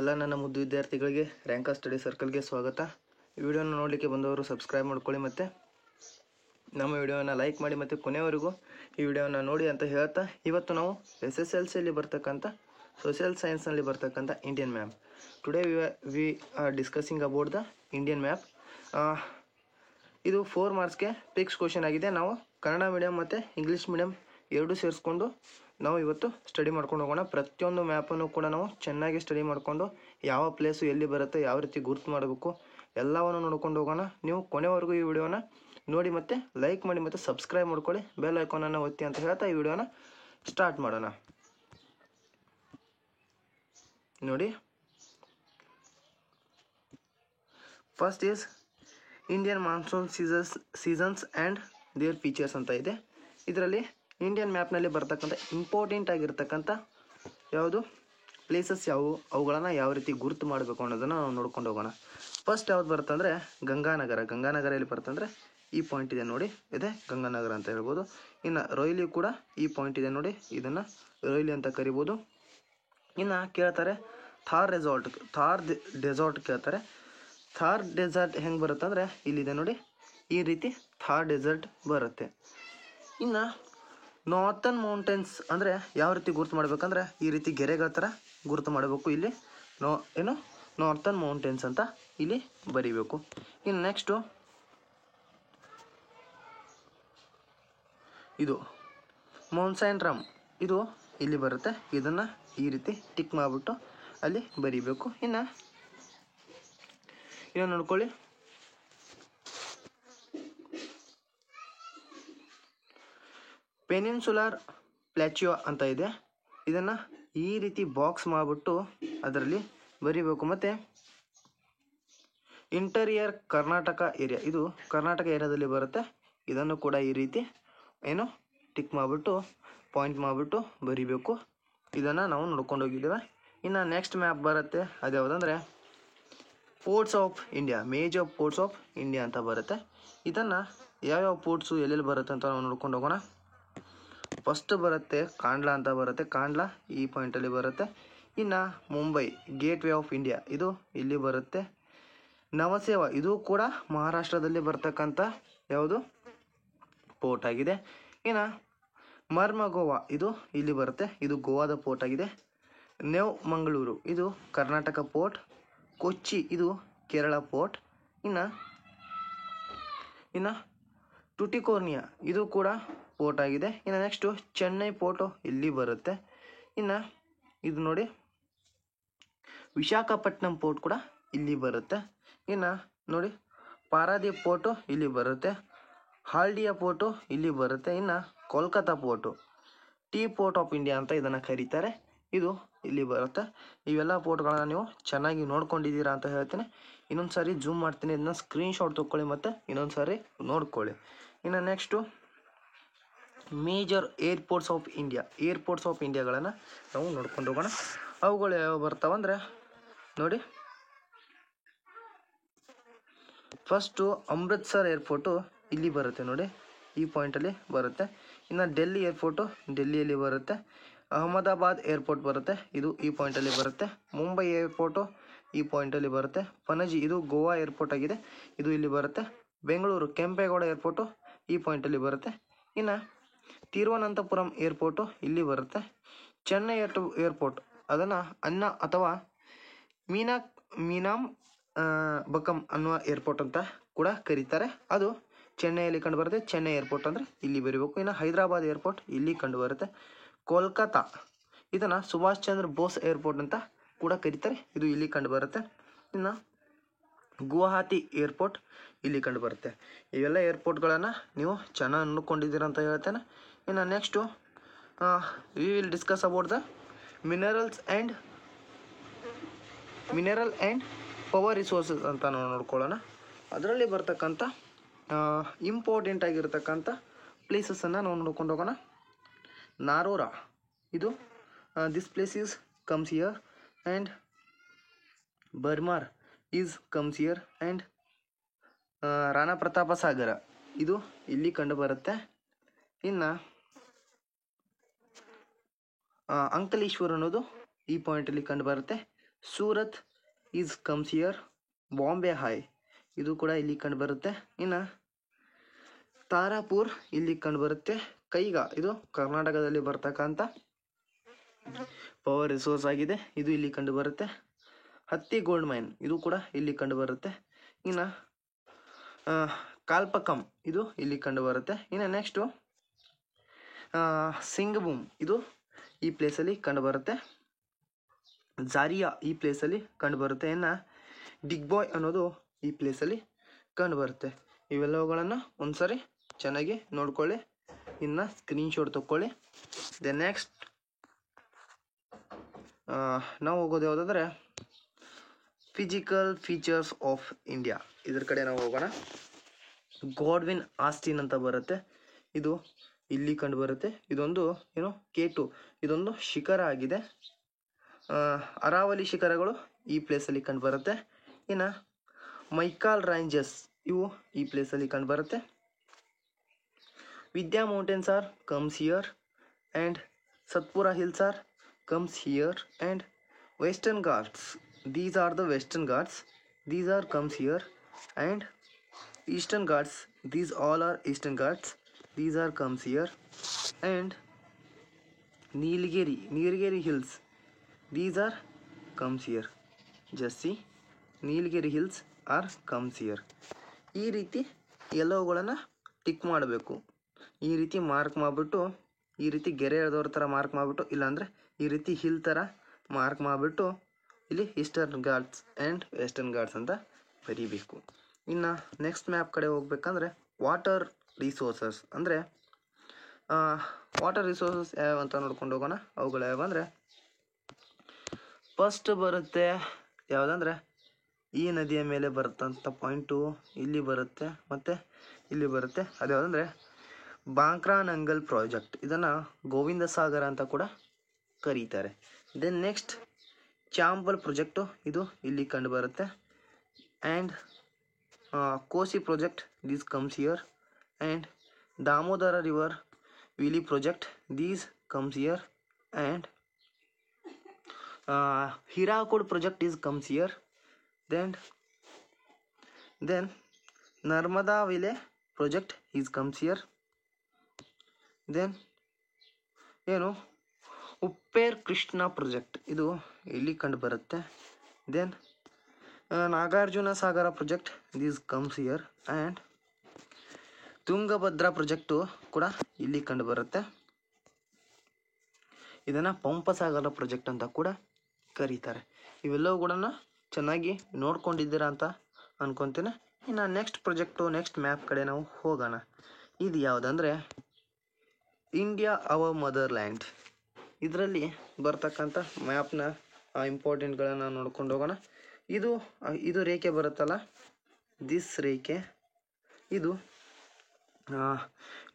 ಎಲ್ಲ ನನ್ನ ಮುದ್ದು ವಿದ್ಯಾರ್ಥಿಗಳಿಗೆ ರ್ಯಾಂಕರ್ ಸ್ಟಡಿ ಸರ್ಕಲ್ಗೆ ಸ್ವಾಗತ. ಈ ವಿಡಿಯೋನ ನೋಡಲಿಕ್ಕೆ ಬಂದವರು ಸಬ್ಸ್ಕ್ರೈಬ್ ಮಾಡ್ಕೊಳ್ಳಿ ಮತ್ತು ನಮ್ಮ ವಿಡಿಯೋನ ಲೈಕ್ ಮಾಡಿ ಮತ್ತು ಕೊನೆವರೆಗೂ ಈ ವಿಡಿಯೋನ ನೋಡಿ ಅಂತ ಹೇಳ್ತಾ, ಇವತ್ತು ನಾವು SSLCಯಲ್ಲಿ ಬರ್ತಕ್ಕಂಥ ಸೋಷಿಯಲ್ ಸೈನ್ಸ್ನಲ್ಲಿ ಬರ್ತಕ್ಕಂಥ Indian map. Today we are discussing about the Indian map. ಇದು 4 ಮಾರ್ಕ್ಸ್ಗೆ ಫಿಕ್ಸ್ ಕ್ವಶನ್ ಆಗಿದೆ. ನಾವು ಕನ್ನಡ ಮೀಡಿಯಮ್ ಮತ್ತು ಇಂಗ್ಲೀಷ್ ಮೀಡಿಯಮ್ ಎರಡೂ ಸೇರಿಸ್ಕೊಂಡು ನಾವು ಇವತ್ತು ಸ್ಟಡಿ ಮಾಡ್ಕೊಂಡು ಹೋಗೋಣ. ಪ್ರತಿಯೊಂದು ಮ್ಯಾಪನ್ನು ಕೂಡ ನಾವು ಚೆನ್ನಾಗಿ ಸ್ಟಡಿ ಮಾಡಿಕೊಂಡು ಯಾವ ಪ್ಲೇಸು ಎಲ್ಲಿ ಬರುತ್ತೆ, ಯಾವ ರೀತಿ ಗುರ್ತು ಮಾಡಬೇಕು ಎಲ್ಲವನ್ನು ನೋಡ್ಕೊಂಡು ಹೋಗೋಣ. ನೀವು ಕೊನೆವರೆಗೂ ಈ ವಿಡಿಯೋನ ನೋಡಿ ಮತ್ತು ಲೈಕ್ ಮಾಡಿ ಮತ್ತು ಸಬ್ಸ್ಕ್ರೈಬ್ ಮಾಡ್ಕೊಳ್ಳಿ, ಬೆಲ್ ಐಕಾನನ್ನು ಒತ್ತಿ ಅಂತ ಹೇಳ್ತಾ ಈ ವಿಡಿಯೋನ ಸ್ಟಾರ್ಟ್ ಮಾಡೋಣ. ನೋಡಿ, first is Indian monsoon seasons and their features ಅಂತ ಇದೆ. ಇದರಲ್ಲಿ ಇಂಡಿಯನ್ ಮ್ಯಾಪ್ನಲ್ಲಿ ಬರ್ತಕ್ಕಂಥ ಇಂಪಾರ್ಟೆಂಟ್ ಆಗಿರ್ತಕ್ಕಂಥ ಯಾವುದು ಪ್ಲೇಸಸ್ ಯಾವುವು, ಅವುಗಳನ್ನು ಯಾವ ರೀತಿ ಗುರುತು ಮಾಡಬೇಕು ಅನ್ನೋದನ್ನು ನಾವು ನೋಡ್ಕೊಂಡು ಹೋಗೋಣ. ಫಸ್ಟ್ ಯಾವ್ದು ಬರುತ್ತೆ ಅಂದರೆ ಗಂಗಾನಗರ. ಗಂಗಾನಗರ ಎಲ್ಲಿ ಬರುತ್ತೆ ಅಂದರೆ ಈ ಪಾಯಿಂಟ್ ಇದೆ ನೋಡಿ, ಇದೆ ಗಂಗಾನಗರ ಅಂತ ಹೇಳ್ಬೋದು. ಇನ್ನು ರೊಯ್ಲಿ ಕೂಡ ಈ ಪಾಯಿಂಟ್ ಇದೆ ನೋಡಿ, ಇದನ್ನು ರೊಯ್ಲಿ ಅಂತ ಕರಿಬೋದು. ಇನ್ನು ಕೇಳ್ತಾರೆ ಥಾರ್ ಡೆಸಾರ್ಟ್ ಕೇಳ್ತಾರೆ. ಥಾರ್ ಡೆಸರ್ಟ್ ಹೆಂಗೆ ಬರುತ್ತೆ ಅಂದರೆ ಇಲ್ಲಿದೆ ನೋಡಿ, ಈ ರೀತಿ ಥಾರ್ ಡೆಸರ್ಟ್ ಬರುತ್ತೆ. ಇನ್ನು ನಾರ್ತನ್ ಮೌಂಟೇನ್ಸ್ ಅಂದರೆ ಯಾವ ರೀತಿ ಗುರುತು ಮಾಡಬೇಕಂದ್ರೆ ಈ ರೀತಿ ಗೆರೆಗಳ ಥರ ಗುರುತು ಮಾಡಬೇಕು. ಇಲ್ಲಿ ನಾರ್ತನ್ ಮೌಂಟೇನ್ಸ್ ಅಂತ ಇಲ್ಲಿ ಬರೀಬೇಕು. ಇನ್ನು ನೆಕ್ಸ್ಟು ಇದು ಮೌನ್ಸೈನ್ರಾಮ್, ಇದು ಇಲ್ಲಿ ಬರುತ್ತೆ. ಇದನ್ನು ಈ ರೀತಿ ಟಿಕ್ ಮಾಡಿಬಿಟ್ಟು ಅಲ್ಲಿ ಬರೀಬೇಕು. ಇನ್ನು ನೋಡ್ಕೊಳ್ಳಿ, ಪೆನಿನ್ಸುಲಾರ್ ಪ್ಲಾಚಿಯೋ ಅಂತ ಇದೆ. ಇದನ್ನು ಈ ರೀತಿ ಬಾಕ್ಸ್ ಮಾಡಿಬಿಟ್ಟು ಅದರಲ್ಲಿ ಬರೀಬೇಕು. ಮತ್ತು ಇಂಟೀರಿಯರ್ ಕರ್ನಾಟಕ ಏರಿಯಾ, ಇದು ಕರ್ನಾಟಕ ಏರಿಯಾದಲ್ಲಿ ಬರುತ್ತೆ. ಇದನ್ನು ಕೂಡ ಈ ರೀತಿ ಟಿಕ್ ಮಾಡಿಬಿಟ್ಟು ಪಾಯಿಂಟ್ ಮಾಡಿಬಿಟ್ಟು ಬರೀಬೇಕು. ಇದನ್ನು ನಾವು ನೋಡ್ಕೊಂಡು ಹೋಗಿದ್ದೇವೆ. ಇನ್ನು ನೆಕ್ಸ್ಟ್ ಮ್ಯಾಪ್ ಬರುತ್ತೆ, ಅದು ಯಾವುದಂದರೆ ports of India, major ports of India ಅಂತ ಬರುತ್ತೆ. ಇದನ್ನು ಯಾವ್ಯಾವ ಪೋರ್ಟ್ಸು ಎಲ್ಲೆಲ್ಲಿ ಬರುತ್ತೆ ಅಂತ ನಾವು ನೋಡ್ಕೊಂಡು ಹೋಗೋಣ. ಫಸ್ಟ್ ಬರುತ್ತೆ ಕಾಂಡ್ಲಾ ಅಂತ ಬರುತ್ತೆ. ಕಾಂಡ್ಲಾ ಈ ಪಾಯಿಂಟಲ್ಲಿ ಬರುತ್ತೆ. ಇನ್ನು Mumbai gate way of India, ಇದು ಇಲ್ಲಿ ಬರುತ್ತೆ. ನವಸೇವಾ, ಇದು ಕೂಡ ಮಹಾರಾಷ್ಟ್ರದಲ್ಲಿ ಬರ್ತಕ್ಕಂಥ ಯಾವುದು ಪೋರ್ಟ್ ಆಗಿದೆ. ಇನ್ನು ಮರ್ಮಗೋವಾ, ಇದು ಇಲ್ಲಿ ಬರುತ್ತೆ. ಇದು ಗೋವಾದ ಪೋರ್ಟ್ ಆಗಿದೆ. ನೆವ್ ಮಂಗಳೂರು, ಇದು ಕರ್ನಾಟಕ ಪೋರ್ಟ್. ಕೊಚ್ಚಿ, ಇದು ಕೇರಳ ಪೋರ್ಟ್. ಇನ್ನು ಟುಟಿಕೋರ್ನಿಯಾ, ಇದು ಕೂಡ ಪೋರ್ಟ್ ಆಗಿದೆ. ಇನ್ನು ನೆಕ್ಸ್ಟು ಚೆನ್ನೈ ಪೋರ್ಟು ಇಲ್ಲಿ ಬರುತ್ತೆ. ಇನ್ನು ಇದು ನೋಡಿ ವಿಶಾಖಪಟ್ಟಣಂ ಪೋರ್ಟ್ ಕೂಡ ಇಲ್ಲಿ ಬರುತ್ತೆ. ಇನ್ನು ನೋಡಿ ಪಾರಾದೀಪ್ ಪೋರ್ಟು ಇಲ್ಲಿ ಬರುತ್ತೆ. ಹಾಲ್ಡಿಯಾ ಪೋರ್ಟು ಇಲ್ಲಿ ಬರುತ್ತೆ. ಇನ್ನು Kolkata port, tea port of India ಅಂತ ಇದನ್ನು ಕರೀತಾರೆ, ಇದು ಇಲ್ಲಿ ಬರುತ್ತೆ. ಇವೆಲ್ಲ ಪೋರ್ಟ್ಗಳನ್ನ ನೀವು ಚೆನ್ನಾಗಿ ನೋಡ್ಕೊಂಡಿದ್ದೀರಾ ಅಂತ ಹೇಳ್ತೀನಿ. ಇನ್ನೊಂದು ಸಾರಿ ಜೂಮ್ ಮಾಡ್ತೀನಿ, ಇದನ್ನ ಸ್ಕ್ರೀನ್ಶಾಟ್ ತೊಗೊಳ್ಳಿ ಮತ್ತು ಇನ್ನೊಂದು ಸಾರಿ ನೋಡ್ಕೊಳ್ಳಿ. ಇನ್ನು ನೆಕ್ಸ್ಟು ಮೇಜರ್ ಏರ್ಪೋರ್ಟ್ಸ್ ಆಫ್ ಇಂಡಿಯಾಗಳನ್ನು ನಾವು ನೋಡ್ಕೊಂಡು ಹೋಗೋಣ. ಅವುಗಳು ಯಾವ ಬರ್ತಾವಂದರೆ ನೋಡಿ, ಫಸ್ಟು ಅಮೃತ್ಸರ್ ಏರ್ಪೋರ್ಟು ಇಲ್ಲಿ ಬರುತ್ತೆ ನೋಡಿ, ಈ ಪಾಯಿಂಟಲ್ಲಿ ಬರುತ್ತೆ. ಇನ್ನು ಡೆಲ್ಲಿ ಏರ್ಪೋರ್ಟು ಡೆಲ್ಲಿಯಲ್ಲಿ ಬರುತ್ತೆ. ಅಹಮದಾಬಾದ್ ಏರ್ಪೋರ್ಟ್ ಬರುತ್ತೆ, ಇದು ಈ ಪಾಯಿಂಟಲ್ಲಿ ಬರುತ್ತೆ. ಮುಂಬೈ ಏರ್ಪೋರ್ಟು ಈ ಪಾಯಿಂಟಲ್ಲಿ ಬರುತ್ತೆ. ಪಣಜಿ, ಇದು ಗೋವಾ ಏರ್ಪೋರ್ಟ್ ಆಗಿದೆ, ಇದು ಇಲ್ಲಿ ಬರುತ್ತೆ. ಬೆಂಗಳೂರು ಕೆಂಪೇಗೌಡ ಏರ್ಪೋರ್ಟು ಈ ಪಾಯಿಂಟಲ್ಲಿ ಬರುತ್ತೆ. ಇನ್ನು ತಿರುವನಂತಪುರಂ ಏರ್ಪೋರ್ಟು ಇಲ್ಲಿ ಬರುತ್ತೆ. ಚೆನ್ನೈ ಏರ್ಪೋರ್ಟ್ ಅದನ್ನು ಅನ್ನ ಅಥವಾ ಮೀನಾಮ್ ಬಕಂ ಅನ್ನುವ ಏರ್ಪೋರ್ಟ್ ಅಂತ ಕೂಡ ಕರೀತಾರೆ, ಅದು ಚೆನ್ನೈಯಲ್ಲಿ ಕಂಡು ಬರುತ್ತೆ. ಚೆನ್ನೈ ಏರ್ಪೋರ್ಟ್ ಅಂದರೆ ಇಲ್ಲಿ ಬರೀಬೇಕು. ಇನ್ನು ಹೈದರಾಬಾದ್ ಏರ್ಪೋರ್ಟ್ ಇಲ್ಲಿ ಕಂಡು ಬರುತ್ತೆ. ಕೋಲ್ಕತ್ತಾ, ಇದನ್ನು ಸುಭಾಷ್ ಚಂದ್ರ ಬೋಸ್ ಏರ್ಪೋರ್ಟ್ ಅಂತ ಕೂಡ ಕರೀತಾರೆ, ಇದು ಇಲ್ಲಿ ಕಂಡು ಬರುತ್ತೆ. ಇನ್ನು ಗುವಾಹಟಿ ಏರ್ಪೋರ್ಟ್ ಇಲ್ಲಿ ಕಂಡು ಬರುತ್ತೆ. ಇವೆಲ್ಲ ಏರ್ಪೋರ್ಟ್ಗಳನ್ನು ನೀವು ಚೆನ್ನಾಗಿ ನೋಡ್ಕೊಂಡಿದ್ದೀರ ಅಂತ ಹೇಳ್ತೇನೆ. ಇನ್ನು next we will discuss about the mineral and power resources ಅಂತ ನಾವು ನೋಡ್ಕೊಳ್ಳೋಣ. ಅದರಲ್ಲಿ ಬರ್ತಕ್ಕಂಥ ಇಂಪಾರ್ಟೆಂಟ್ ಆಗಿರ್ತಕ್ಕಂಥ ಪ್ಲೇಸಸನ್ನು ನಾವು ನೋಡ್ಕೊಂಡು ಹೋಗೋಣ. ನಾರೋರಾ, ಇದು this place is comes here and Barmer is comes here and Rana Pratap Sagar, ಇದು ಇಲ್ಲಿ ಕಂಡು ಬರುತ್ತೆ. ಇನ್ನು ಅಂಕಲೇಶ್ವರ ಅನ್ನೋದು ಈ ಪಾಯಿಂಟಲ್ಲಿ ಕಂಡು ಬರುತ್ತೆ. Surat is comes here. Bombay high ಇದು ಕೂಡ ಇಲ್ಲಿ ಕಂಡುಬರುತ್ತೆ. ಇನ್ನು ತಾರಾಪುರ್ ಇಲ್ಲಿ ಕಂಡುಬರುತ್ತೆ. ಕೈಗಾ ಇದು ಕರ್ನಾಟಕದಲ್ಲಿ ಬರ್ತಕ್ಕಂಥ ಪವರ್ ರಿಸೋರ್ಸ್ ಆಗಿದೆ, ಇದು ಇಲ್ಲಿ ಕಂಡುಬರುತ್ತೆ. ಹತ್ತಿ ಗೋಲ್ಡ್ ಮೈನ್ ಇದು ಕೂಡ ಇಲ್ಲಿ ಕಂಡುಬರುತ್ತೆ. ಇನ್ನು ಕಾಲ್ಪಕಂ ಇದು ಇಲ್ಲಿ ಕಂಡುಬರುತ್ತೆ. ಇನ್ನು ನೆಕ್ಸ್ಟು ಸಿಂಗಬೂಮ್ ಇದು ಈ ಪ್ಲೇಸಲ್ಲಿ ಕಂಡುಬರುತ್ತೆ. ಜಾರಿಯಾ ಈ ಪ್ಲೇಸಲ್ಲಿ ಕಂಡುಬರುತ್ತೆ. ಇನ್ನು ಡಿಗ್ಬಾಯ್ ಅನ್ನೋದು ಈ ಪ್ಲೇಸಲ್ಲಿ ಕಂಡುಬರುತ್ತೆ. ಇವೆಲ್ಲವುಗಳನ್ನು ಒಂದ್ಸರಿ ಚೆನ್ನಾಗಿ ನೋಡ್ಕೊಳ್ಳಿ, ಇನ್ನು ಸ್ಕ್ರೀನ್ಶಾಟ್ ತಗೊಳ್ಳಿ. ದ ನೆಕ್ಸ್ಟ್ ನಾವು ಹೋಗೋದು ಯಾವುದಾದ್ರೆ ಫಿಸಿಕಲ್ ಫೀಚರ್ಸ್ ಆಫ್ ಇಂಡಿಯಾ, ಇದ್ರ ಕಡೆ ನಾವು ಹೋಗೋಣ. ಗಾಡ್ವಿನ್ ಆಸ್ಟಿನ್ ಅಂತ ಬರುತ್ತೆ, ಇದು ಇಲ್ಲಿ ಕಂಡುಬರುತ್ತೆ. ಇದೊಂದು ಏನು K2 ಇದೊಂದು ಶಿಖರ ಆಗಿದೆ. ಅರಾವಲಿ ಶಿಖರಗಳು ಈ ಪ್ಲೇಸಲ್ಲಿ ಕಂಡುಬರುತ್ತೆ. ಇನ್ನು ಮೈಕಾಲ್ ರೇಂಜಸ್ ಇವು ಈ ಪ್ಲೇಸಲ್ಲಿ ಕಂಡುಬರುತ್ತೆ. Vindhya mountains are comes here and Satpura hills are comes here, and Western Ghats, these are the Western Ghats, these are comes here, and Eastern Ghats, these all are Eastern Ghats, these are comes here, and Nilgiri hills, these are comes here. Just see, Nilgiri hills are comes here. ಈ ರೀತಿ ಎಲ್ಲವುಗಳನ್ನು tick ಮಾಡಬೇಕು. ಈ ರೀತಿ mark ಮಾಡಿಬಿಟ್ಟು, ಈ ರೀತಿ ಗೆರೆ ಎಳೆದವ್ರ ಥರ ಮಾರ್ಕ್ ಮಾಡಿಬಿಟ್ಟು, ಇಲ್ಲಾಂದರೆ ಈ ರೀತಿ ಹಿಲ್ ಥರ ಮಾರ್ಕ್ ಮಾಡಿಬಿಟ್ಟು ಇಲ್ಲಿ eastern Ghats and western Ghats ಅಂತ ಬರೀಬೇಕು. ಇನ್ನು ನೆಕ್ಸ್ಟ್ ಮ್ಯಾಪ್ ಕಡೆ ಹೋಗ್ಬೇಕಂದ್ರೆ ವಾಟರ್ ರಿಸೋರ್ಸಸ್ ಅಂದರೆ ವಾಟರ್ ರಿಸೋರ್ಸಸ್ ಯಾವ ಅಂತ ನೋಡ್ಕೊಂಡು ಹೋಗೋಣ. ಅವುಗಳು ಯಾವಂದರೆ ಫಸ್ಟ್ ಬರುತ್ತೆ ಯಾವುದಂದರೆ ಈ ನದಿಯ ಮೇಲೆ ಬರುತ್ತಂಥ ಪಾಯಿಂಟು ಇಲ್ಲಿ ಬರುತ್ತೆ ಮತ್ತು ಇಲ್ಲಿ ಬರುತ್ತೆ. ಅದು ಯಾವುದಂದರೆ ಬಾಂಕ್ರಾನಂಗಲ್ ಪ್ರಾಜೆಕ್ಟ್, ಇದನ್ನು ಗೋವಿಂದ ಸಾಗರ ಅಂತ ಕೂಡ ಕರೀತಾರೆ. ದೆನ್ ನೆಕ್ಸ್ಟ್ ಚಾಂಬಲ್ ಪ್ರಾಜೆಕ್ಟು ಇದು ಇಲ್ಲಿ ಕಂಡುಬರುತ್ತೆ. And Kosi project this comes here. And Damodar river valley project this comes here. And Hirakud project is comes here. Then Narmada valley project is comes here. Then ಏನು ಉಪ್ಪೇರ್ ಕೃಷ್ಣ ಪ್ರಾಜೆಕ್ಟ್ ಇದು ಇಲ್ಲಿ ಕಂಡುಬರುತ್ತೆ. Then Nagarjuna Sagar project this comes here. And Tungabhadra project ಕೂಡ ಇಲ್ಲಿ ಕಂಡುಬರುತ್ತೆ. ಇದನ್ನು ಪಂಪಸಾಗರ project ಅಂತ ಕೂಡ ಕರೀತಾರೆ. ಇವೆಲ್ಲವೂ ಕೂಡ ಚೆನ್ನಾಗಿ ನೋಡ್ಕೊಂಡಿದ್ದೀರಾ ಅಂತ ಅನ್ಕೊತೀನಿ. ಇನ್ನು ನೆಕ್ಸ್ಟ್ ಪ್ರಾಜೆಕ್ಟು ನೆಕ್ಸ್ಟ್ ಮ್ಯಾಪ್ ಕಡೆ ನಾವು ಹೋಗೋಣ. ಇದು ಯಾವುದಂದರೆ ಇಂಡಿಯಾ ಅವರ್ ಮದರ್ ಲ್ಯಾಂಡ್. ಇದರಲ್ಲಿ ಬರ್ತಕ್ಕಂಥ ಮ್ಯಾಪ್ನ ಇಂಪಾರ್ಟೆಂಟ್ಗಳನ್ನು ನೋಡ್ಕೊಂಡು ಹೋಗೋಣ. ಇದು ರೇಖೆ ಬರುತ್ತಲ್ಲ, ದಿಸ್ ರೇಖೆ ಇದು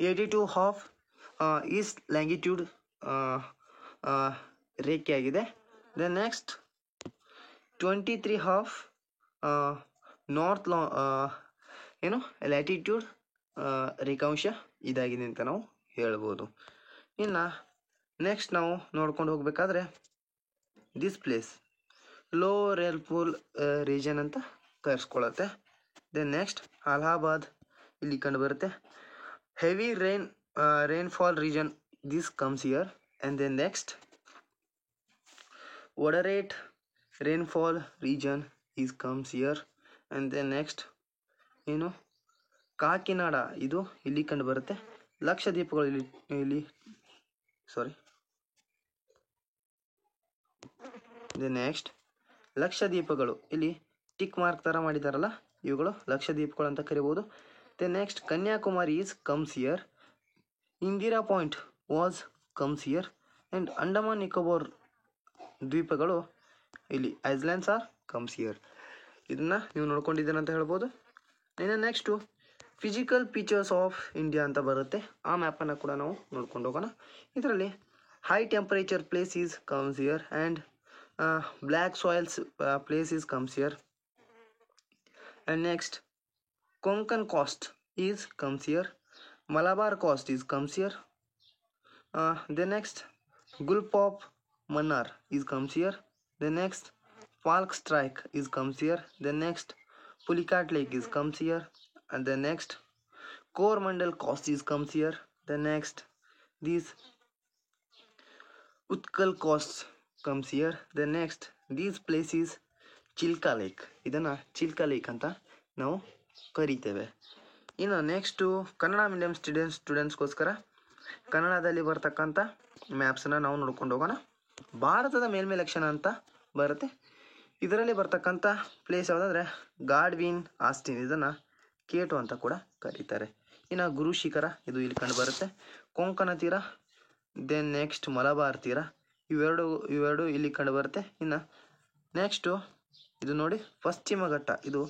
82.5 ಈಸ್ಟ್ ಲ್ಯಾಂಗಿಟ್ಯೂಡ್ ರೇಖೆ ಆಗಿದೆ. ದೆನ್ ನೆಕ್ಸ್ಟ್ 23.5 ನಾರ್ತ್ ಲ್ಯಾಟಿಟ್ಯೂಡ್ ರೇಖಾಂಶ ಇದಾಗಿದೆ ಅಂತ ನಾವು ಹೇಳ್ಬೋದು. ಇನ್ನು ನೆಕ್ಸ್ಟ್ ನಾವು ನೋಡ್ಕೊಂಡು ಹೋಗಬೇಕಾದ್ರೆ this place low rainfall region ಅಂತ ಕರೆಸ್ಕೊಳ್ಳುತ್ತೆ. ದೆನ್ ನೆಕ್ಸ್ಟ್ ಅಲಹಾಬಾದ್ ಇಲ್ಲಿ ಕಂಡುಬರುತ್ತೆ. Heavy rainfall region this comes here. And then next moderate rainfall region is comes here. And then next Kakinada ಇದು ಇಲ್ಲಿ ಕಂಡುಬರುತ್ತೆ. ಲಕ್ಷದ್ವೀಪಗಳು ಇಲ್ಲಿ ನೆಕ್ಸ್ಟ್ ಲಕ್ಷದ್ವೀಪಗಳು ಇಲ್ಲಿ ಟಿಕ್ ಮಾರ್ಕ್ ಥರ ಮಾಡಿದಾರಲ್ಲ, ಇವುಗಳು ಲಕ್ಷದ್ವೀಪಗಳು ಅಂತ ಕರಿಬೋದು. Then next Kanyakumari is comes here. Indira point was comes here. And Andaman Nicobar ದ್ವೀಪಗಳು ಇಲ್ಲಿ ಐಸ್ಲ್ಯಾಂಡ್ಸ್ ಆರ್ ಕಮ್ಸ್ ಹಿಯರ್. ಇದನ್ನು ನೀವು ನೋಡ್ಕೊಂಡಿದ್ದೀರ ಅಂತ ಹೇಳ್ಬೋದು. ಇನ್ನು next physical features of India ಅಂತ ಬರುತ್ತೆ. ಆ ಮ್ಯಾಪನ್ನು ಕೂಡ ನಾವು ನೋಡ್ಕೊಂಡು ಹೋಗೋಣ. ಇದರಲ್ಲಿ high temperature place is comes here. And black soils place is comes here. And next Konkan coast is comes here. Malabar coast is comes here. Then next Gulf of Mannar is comes here. Then next Falk Strike is comes here. Then next Pulicat Lake is comes here, and then next Coromandel Coast is comes here. Then next these Utkal Coast comes here. Then next these places Chilka lake, ಇದನ್ನು Chilka lake ಅಂತ ನಾವು ಕರಿತೇವೆ. ಇನ್ನು next Kannada medium ಸ್ಟೂಡೆಂಟ್ಸ್ಗೋಸ್ಕರ ಕನ್ನಡದಲ್ಲಿ ಬರ್ತಕ್ಕಂಥ ಮ್ಯಾಪ್ಸನ್ನು ನಾವು ನೋಡ್ಕೊಂಡು ಹೋಗೋಣ. ಭಾರತದ ಮೇಲ್ಮೇ ಲಕ್ಷಣ ಅಂತ ಬರುತ್ತೆ. ಇದರಲ್ಲಿ ಬರ್ತಕ್ಕಂಥ ಪ್ಲೇಸ್ ಯಾವುದಂದರೆ ಗಾಡ್ವಿನ್ ಆಸ್ಟಿನ್, ಇದನ್ನು ಕೇಟು ಅಂತ ಕೂಡ ಕರೀತಾರೆ. ಇನ್ನು ಗುರು ಶಿಖರ ಇದು ಇಲ್ಲಿ ಕಂಡು ಬರುತ್ತೆ. ಕೊಂಕಣ ತೀರ, ದೆನ್ ನೆಕ್ಸ್ಟ್ ಮಲಬಾರ್ ತೀರ, ಇವೆರಡು ಇಲ್ಲಿ ಕಂಡು ಬರುತ್ತೆ. ಇನ್ನು ನೆಕ್ಸ್ಟು ಇದು ನೋಡಿ ಪಶ್ಚಿಮ ಘಟ್ಟ, ಇದು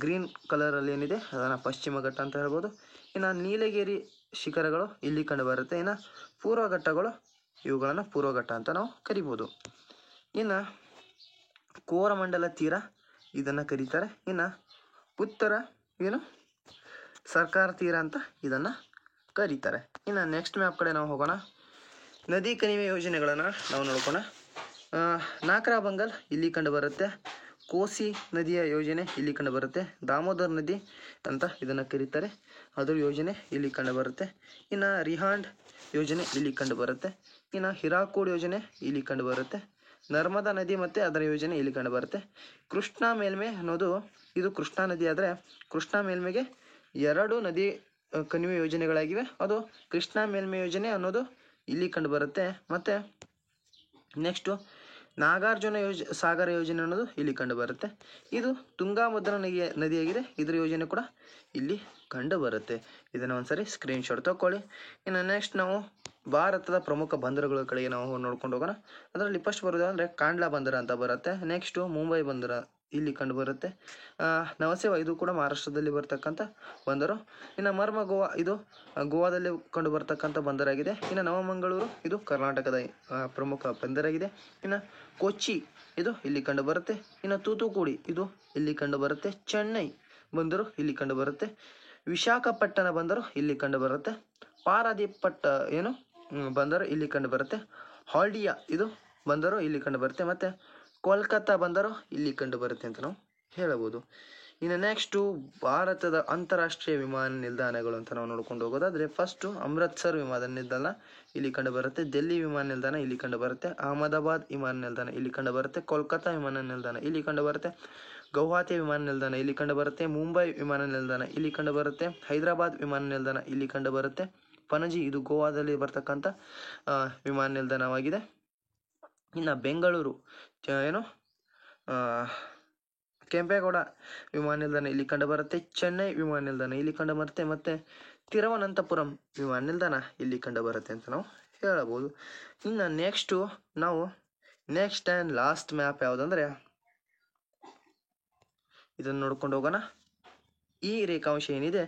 ಗ್ರೀನ್ ಕಲರಲ್ಲಿ ಏನಿದೆ ಅದನ್ನು ಪಶ್ಚಿಮ ಘಟ್ಟ ಅಂತ ಹೇಳ್ಬೋದು. ಇನ್ನು ನೀಲಗಿರಿ ಶಿಖರಗಳು ಇಲ್ಲಿ ಕಂಡು ಬರುತ್ತೆ. ಇನ್ನು ಪೂರ್ವ ಘಟ್ಟಗಳು ಇವುಗಳನ್ನು ಪೂರ್ವಘಟ್ಟ ಅಂತ ನಾವು ಕರಿಬೋದು. ಇನ್ನು ಕೋರಮಂಡಲ ತೀರ ಇದನ್ನು ಕರೀತಾರೆ. ಇನ್ನು ಉತ್ತರ ಸರ್ಕಾರ ತೀರ ಅಂತ ಇದನ್ನು ಕರೀತಾರೆ. ಇನ್ನು ನೆಕ್ಸ್ಟ್ ಮ್ಯಾಪ್ ಕಡೆ ನಾವು ಹೋಗೋಣ. ನದಿ ಕಣಿವೆ ಯೋಜನೆಗಳನ್ನು ನಾವು ನೋಡ್ಕೋಣ. ನಾಕ್ರಾ ಬಂಗಲ್ ಇಲ್ಲಿ ಕಂಡು ಬರುತ್ತೆ. ಕೋಸಿ ನದಿಯ ಯೋಜನೆ ಇಲ್ಲಿ ಕಂಡು ಬರುತ್ತೆ. ದಾಮೋದರ್ ನದಿ ಅಂತ ಇದನ್ನು ಕರೀತಾರೆ, ಅದರ ಯೋಜನೆ ಇಲ್ಲಿ ಕಂಡು ಬರುತ್ತೆ. ಇನ್ನು ರಿಹಾಂಡ್ ಯೋಜನೆ ಇಲ್ಲಿ ಕಂಡು ಬರುತ್ತೆ. ಇನ್ನು ಹಿರಾಕೂಡ್ ಯೋಜನೆ ಇಲ್ಲಿ ಕಂಡು ಬರುತ್ತೆ. ನರ್ಮದಾ ನದಿ ಮತ್ತು ಅದರ ಯೋಜನೆ ಇಲ್ಲಿ ಕಂಡು ಬರುತ್ತೆ. ಕೃಷ್ಣಾ ಮೇಲ್ಮೆ ಅನ್ನೋದು, ಇದು ಕೃಷ್ಣಾ ನದಿ ಆದರೆ ಕೃಷ್ಣಾ ಮೇಲ್ಮೆಗೆ 2 ನದಿ ಕಣಿವೆ ಯೋಜನೆಗಳಾಗಿವೆ. ಅದು ಕೃಷ್ಣಾ ಮೇಲ್ಮೆ ಯೋಜನೆ ಅನ್ನೋದು ಇಲ್ಲಿ ಕಂಡು ಬರುತ್ತೆ. ಮತ್ತು ನೆಕ್ಸ್ಟು ನಾಗಾರ್ಜುನ ಸಾಗರ ಯೋಜನೆ ಅನ್ನೋದು ಇಲ್ಲಿ ಕಂಡು ಬರುತ್ತೆ. ಇದು ತುಂಗಾಭದ್ರಾ ನದಿಯಾಗಿದೆ, ಇದರ ಯೋಜನೆ ಕೂಡ ಇಲ್ಲಿ ಕಂಡು ಬರುತ್ತೆ. ಇದನ್ನು ಒಂದ್ಸರಿ ಸ್ಕ್ರೀನ್ಶಾಟ್ ತಗೊಳ್ಳಿ. ಇನ್ನು ನೆಕ್ಸ್ಟ್ ನಾವು ಭಾರತದ ಪ್ರಮುಖ ಬಂದರುಗಳ ಕಡೆಗೆ ನಾವು ನೋಡ್ಕೊಂಡು ಹೋಗೋಣ. ಅದರಲ್ಲಿ ಫಸ್ಟ್ ಬರೋದು ಅಂದರೆ ಕಾಂಡ್ಲಾ ಬಂದರು ಅಂತ ಬರುತ್ತೆ. ನೆಕ್ಸ್ಟು ಮುಂಬೈ ಬಂದರು ಇಲ್ಲಿ ಕಂಡು ಬರುತ್ತೆ. ನವಸೇವಾ ಇದು ಕೂಡ ಮಹಾರಾಷ್ಟ್ರದಲ್ಲಿ ಬರ್ತಕ್ಕಂಥ ಬಂದರು. ಇನ್ನು ಮರ್ಮ ಗೋವಾ ಇದು ಗೋವಾದಲ್ಲಿ ಕಂಡು ಬರ್ತಕ್ಕಂಥ ಬಂದರಾಗಿದೆ. ಇನ್ನು ನವಮಂಗಳೂರು ಇದು ಕರ್ನಾಟಕದ ಪ್ರಮುಖ ಬಂದರಾಗಿದೆ. ಇನ್ನು ಕೊಚ್ಚಿ ಇದು ಇಲ್ಲಿ ಕಂಡು ಬರುತ್ತೆ. ಇನ್ನು ತೂತುಕುಡಿ ಇದು ಇಲ್ಲಿ ಕಂಡು ಬರುತ್ತೆ. ಚೆನ್ನೈ ಬಂದರು ಇಲ್ಲಿ ಕಂಡು ಬರುತ್ತೆ. ವಿಶಾಖಪಟ್ಟಣ ಬಂದರು ಇಲ್ಲಿ ಕಂಡು ಬರುತ್ತೆ. ಪಾರಾದೀಪಟ್ಟ ಬಂದರು ಇಲ್ಲಿ ಕಂಡು ಬರುತ್ತೆ. ಹಾಲ್ಡಿಯಾ ಇದು ಬಂದರು ಇಲ್ಲಿ ಕಂಡು ಬರುತ್ತೆ. ಮತ್ತು ಕೋಲ್ಕತ್ತಾ ಬಂದರು ಇಲ್ಲಿ ಕಂಡು ಬರುತ್ತೆ ಅಂತ ನಾವು ಹೇಳಬಹುದು. ಇನ್ನು ನೆಕ್ಸ್ಟು ಭಾರತದ ಅಂತಾರಾಷ್ಟ್ರೀಯ ವಿಮಾನ ನಿಲ್ದಾಣಗಳು ಅಂತ ನಾವು ನೋಡ್ಕೊಂಡು ಹೋಗೋದಾದರೆ ಫಸ್ಟು ಅಮೃತ್ಸರ್ ವಿಮಾನ ನಿಲ್ದಾಣ ಇಲ್ಲಿ ಕಂಡು ಬರುತ್ತೆ. ದಿಲ್ಲಿ ವಿಮಾನ ನಿಲ್ದಾಣ ಇಲ್ಲಿ ಕಂಡು ಬರುತ್ತೆ. ಅಹಮದಾಬಾದ್ ವಿಮಾನ ನಿಲ್ದಾಣ ಇಲ್ಲಿ ಕಂಡು ಬರುತ್ತೆ. ಕೋಲ್ಕತ್ತಾ ವಿಮಾನ ನಿಲ್ದಾಣ ಇಲ್ಲಿ ಕಂಡು ಬರುತ್ತೆ. ಗೌಹಾತಿ ವಿಮಾನ ನಿಲ್ದಾಣ ಇಲ್ಲಿ ಕಂಡು ಬರುತ್ತೆ. ಮುಂಬೈ ವಿಮಾನ ನಿಲ್ದಾಣ ಇಲ್ಲಿ ಕಂಡು ಬರುತ್ತೆ. ಹೈದರಾಬಾದ್ ವಿಮಾನ ನಿಲ್ದಾಣ ಇಲ್ಲಿ ಕಂಡು ಬರುತ್ತೆ. ಪಣಜಿ ಇದು ಗೋವಾದಲ್ಲಿ ಬರ್ತಕ್ಕಂಥ ವಿಮಾನ ನಿಲ್ದಾಣವಾಗಿದೆ. ಇನ್ನು ಬೆಂಗಳೂರು ಕೆಂಪೇಗೌಡ ವಿಮಾನ ನಿಲ್ದಾಣ ಇಲ್ಲಿ ಕಂಡು ಬರುತ್ತೆ. ಚೆನ್ನೈ ವಿಮಾನ ನಿಲ್ದಾಣ ಇಲ್ಲಿ ಕಂಡು ಬರುತ್ತೆ. ಮತ್ತು ತಿರುವನಂತಪುರಂ ವಿಮಾನ ನಿಲ್ದಾಣ ಇಲ್ಲಿ ಕಂಡು ಬರುತ್ತೆ ಅಂತ ನಾವು ಹೇಳಬಹುದು. ಇನ್ನು ನೆಕ್ಸ್ಟು ನಾವು ನೆಕ್ಸ್ಟ್ ಆ್ಯಂಡ್ ಲಾಸ್ಟ್ ಮ್ಯಾಪ್ ಯಾವುದಂದರೆ ಇದನ್ನು ನೋಡ್ಕೊಂಡು ಹೋಗೋಣ. ಈ ರೇಖಾಂಶ ಏನಿದೆ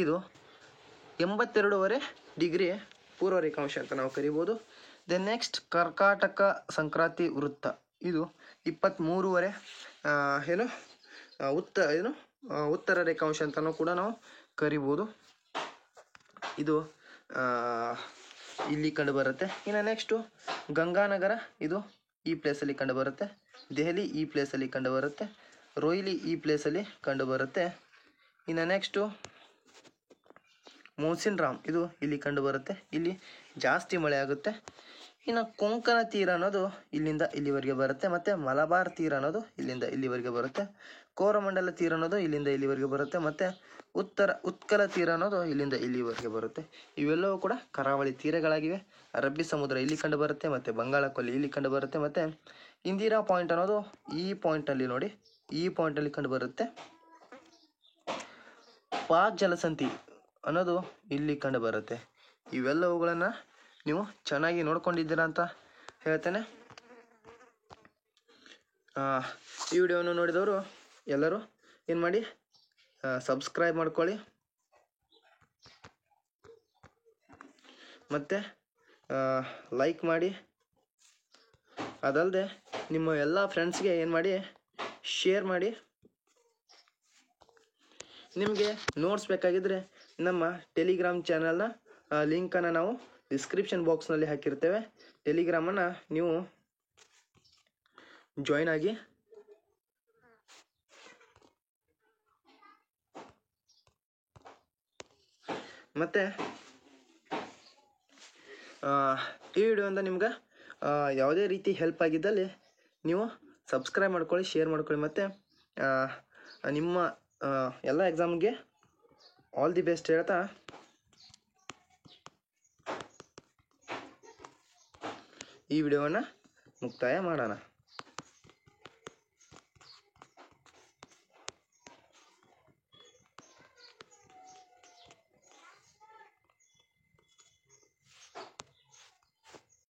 ಇದು 82.5 ಡಿಗ್ರಿ ಪೂರ್ವ ರೇಖಾಂಶ ಅಂತ ನಾವು ಕರಿಬೋದು. ದೆನ್ ನೆಕ್ಸ್ಟ್ ಕರ್ಕಾಟಕ ಸಂಕ್ರಾಂತಿ ವೃತ್ತ ಇದು 23.5 ಉತ್ತರ ರೇಖಾಂಶ ಅಂತಲೂ ಕೂಡ ನಾವು ಕರಿಬೋದು. ಇದು ಇಲ್ಲಿ ಕಂಡು ಬರುತ್ತೆ. ಇನ್ನು ನೆಕ್ಸ್ಟು ಗಂಗಾನಗರ ಇದು ಈ ಪ್ಲೇಸಲ್ಲಿ ಕಂಡು ಬರುತ್ತೆ. ದೆಹಲಿ ಈ ಪ್ಲೇಸಲ್ಲಿ ಕಂಡು ಬರುತ್ತೆ. ರೋಯ್ಲಿ ಈ ಪ್ಲೇಸಲ್ಲಿ ಕಂಡು ಬರುತ್ತೆ. ಇನ್ನು ನೆಕ್ಸ್ಟು ಮೌಸಿನ್ ರಾಮ್ ಇದು ಇಲ್ಲಿ ಕಂಡು ಬರುತ್ತೆ. ಇಲ್ಲಿ ಜಾಸ್ತಿ ಮಳೆ ಆಗುತ್ತೆ. ಇನ್ನು ಕೊಂಕಣ ತೀರ ಅನ್ನೋದು ಇಲ್ಲಿಂದ ಇಲ್ಲಿವರೆಗೆ ಬರುತ್ತೆ. ಮತ್ತು ಮಲಬಾರ್ ತೀರ ಅನ್ನೋದು ಇಲ್ಲಿಂದ ಇಲ್ಲಿವರೆಗೆ ಬರುತ್ತೆ. ಕೋರಮಂಡಲ ತೀರ ಅನ್ನೋದು ಇಲ್ಲಿಂದ ಇಲ್ಲಿವರೆಗೆ ಬರುತ್ತೆ. ಮತ್ತು ಉತ್ಕಲ ತೀರ ಅನ್ನೋದು ಇಲ್ಲಿಂದ ಇಲ್ಲಿವರೆಗೆ ಬರುತ್ತೆ. ಇವೆಲ್ಲವೂ ಕೂಡ ಕರಾವಳಿ ತೀರಗಳಾಗಿವೆ. ಅರಬ್ಬಿ ಸಮುದ್ರ ಇಲ್ಲಿ ಕಂಡು ಬರುತ್ತೆ. ಮತ್ತು ಬಂಗಾಳ ಕೊಲ್ಲಿ ಇಲ್ಲಿ ಕಂಡು ಬರುತ್ತೆ. ಮತ್ತು ಇಂದಿರಾ ಪಾಯಿಂಟ್ ಅನ್ನೋದು ಈ ಪಾಯಿಂಟಲ್ಲಿ ನೋಡಿ, ಈ ಪಾಯಿಂಟಲ್ಲಿ ಕಂಡು ಬರುತ್ತೆ. ಪಾಕ್ ಜಲಸಂಧಿ ಅನ್ನೋದು ಇಲ್ಲಿ ಕಂಡು ಬರುತ್ತೆ. ಇವೆಲ್ಲವುಗಳನ್ನು ನೀವು ಚೆನ್ನಾಗಿ ನೋಡ್ಕೊಂಡಿದ್ದೀರಾ ಅಂತ ಹೇಳ್ತೇನೆ. ಈ ವಿಡಿಯೋವನ್ನು ನೋಡಿದವರು ಎಲ್ಲರೂ ಏನು ಮಾಡಿ ಸಬ್ಸ್ಕ್ರೈಬ್ ಮಾಡ್ಕೊಳ್ಳಿ. ಮತ್ತು ಲೈಕ್ ಮಾಡಿ. ಅದಲ್ಲದೆ ನಿಮ್ಮ ಎಲ್ಲ ಫ್ರೆಂಡ್ಸ್ಗೆ ಏನು ಮಾಡಿ ಶೇರ್ ಮಾಡಿ. ನಿಮಗೆ ನೋಟ್ಸ್ ಬೇಕಾಗಿದ್ದರೆ ನಮ್ಮ ಟೆಲಿಗ್ರಾಮ್ ಚಾನಲ್ನ ಲಿಂಕನ್ನು ನಾವು ಡಿಸ್ಕ್ರಿಪ್ಷನ್ ಬಾಕ್ಸ್ನಲ್ಲಿ ಹಾಕಿರ್ತೇವೆ. ಟೆಲಿಗ್ರಾಮನ್ನು ನೀವು ಜಾಯ್ನ್ ಆಗಿ ಮತ್ತು ಈ ವಿಡಿಯೋಯಿಂದ ನಿಮ್ಗೆ ಯಾವುದೇ ರೀತಿ ಹೆಲ್ಪ್ ಆಗಿದ್ದಲ್ಲಿ ನೀವು ಸಬ್ಸ್ಕ್ರೈಬ್ ಮಾಡ್ಕೊಳ್ಳಿ, ಶೇರ್ ಮಾಡ್ಕೊಳ್ಳಿ, ಮತ್ತು ನಿಮ್ಮ ಎಲ್ಲ ಎಕ್ಸಾಮ್ಗೆ ಆಲ್ ದಿ ಬೆಸ್ಟ್ ಹೇಳ್ತಾ ಈ ವಿಡಿಯೋವನ್ನು ಮುಕ್ತಾಯ ಮಾಡೋಣ.